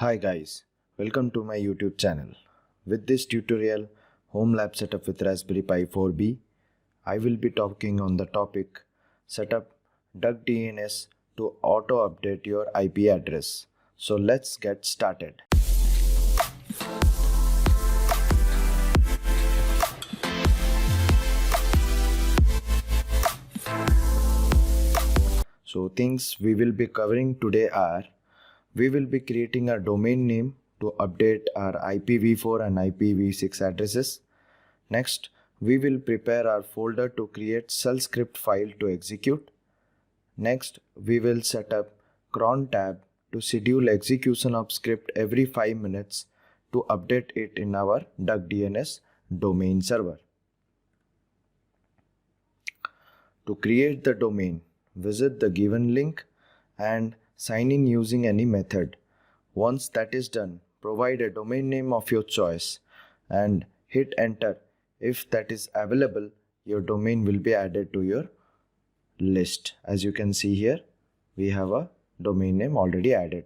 Hi guys, welcome to my YouTube channel. With this tutorial, Home Lab Setup with Raspberry Pi 4B, I will be talking on the topic Setup DuckDNS to auto-update your IP address. So let's get started. So things we will be covering today are: we will be creating a domain name to update our IPv4 and IPv6 addresses. Next, we will prepare our folder to create shell script file to execute. Next, we will set up cron tab to schedule execution of script every 5 minutes to update it in our DuckDNS domain server. To create the domain, visit the given link and sign in using any method. Once that is done, provide a domain name of your choice and hit enter. If that is available, your domain will be added to your list. As you can see here, we have a domain name already added.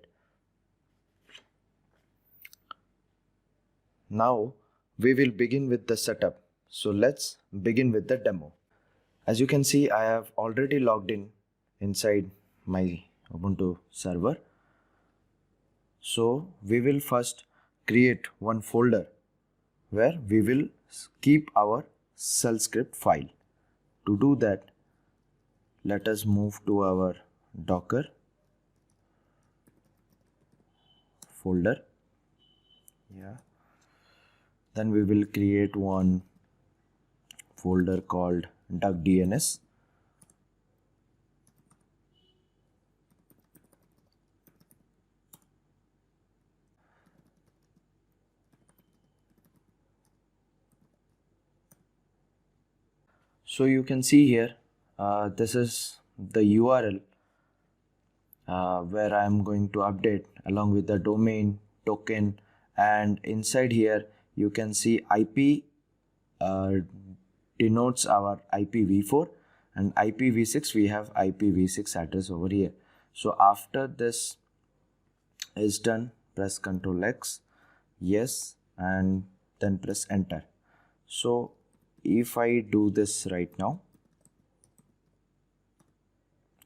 Now we will begin with the setup. So let's begin with the demo. As you can see, I have already logged in inside my Ubuntu server. So we will first create one folder where we will keep our shell script file. To do that, let us move to our Docker folder. Then we will create one folder called DuckDNS. So you can see here, this is the URL where I am going to update along with the domain token, and inside here you can see IP denotes our IPv4 and IPv6 we have IPv6 address over here. So after this is done, press Ctrl X, yes, and then press enter. So if I do this right now,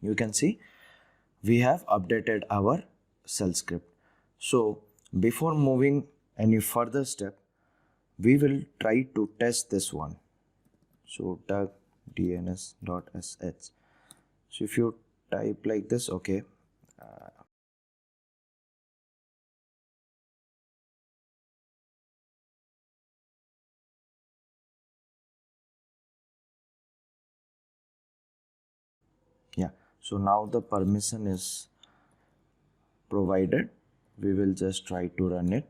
you can see we have updated our shell script. So before moving any further step, we will try to test this one. So duckdns.sh. So if you type like this, okay, yeah, so now the permission is provided. We will just try to run it.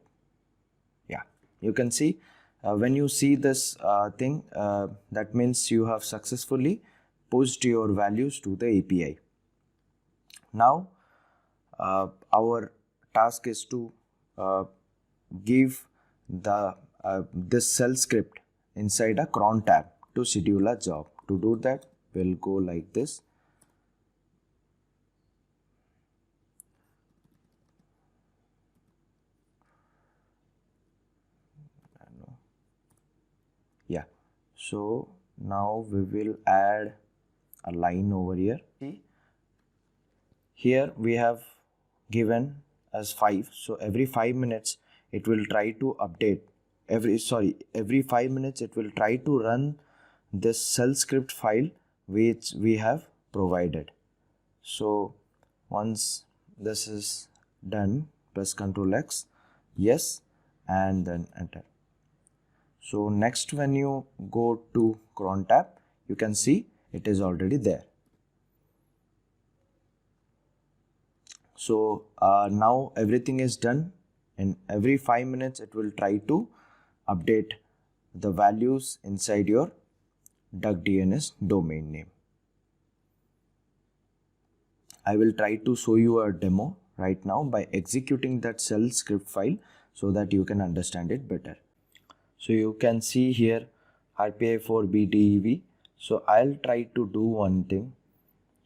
Yeah, you can see when you see this thing, that means you have successfully pushed your values to the API. Now our task is to give the this shell script inside a cron tab to schedule a job. To do that, we'll go like this. Yeah, so now we will add a line over here. See, here we have given as 5, so every 5 minutes it will try to update. Every 5 minutes it will try to run this shell script file which we have provided. So once this is done, press Ctrl X, yes, and then enter. So next, when you go to cron tab, you can see it is already there. So now everything is done, and every 5 minutes it will try to update the values inside your DuckDNS domain name. I will try to show you a demo right now by executing that shell script file so that you can understand it better. So you can see here RPI4BDEV. So I'll try to do one thing.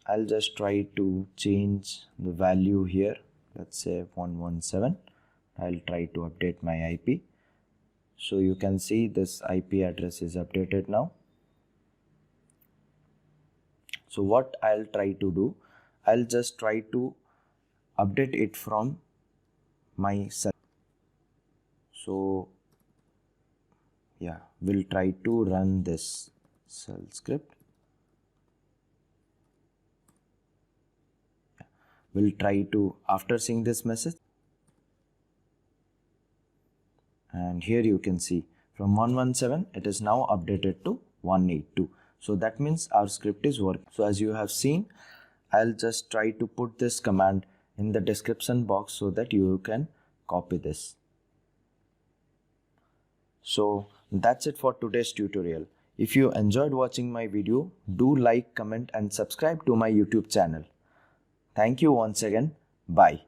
I'll just try to change the value here. Let's say 117 I'll try to update my IP. So you can see this IP address is updated now. So what I'll try to do, I'll just try to update it from my cell. So yeah, we'll try to run this shell script. We'll try to, after seeing this message, and here you can see from 117 it is now updated to 182. So that means our script is working. So as you have seen, I'll just try to put this command in the description box so that you can copy this. So that's it for today's tutorial. If you enjoyed watching my video, do like, comment and subscribe to my YouTube channel. Thank you once again. Bye.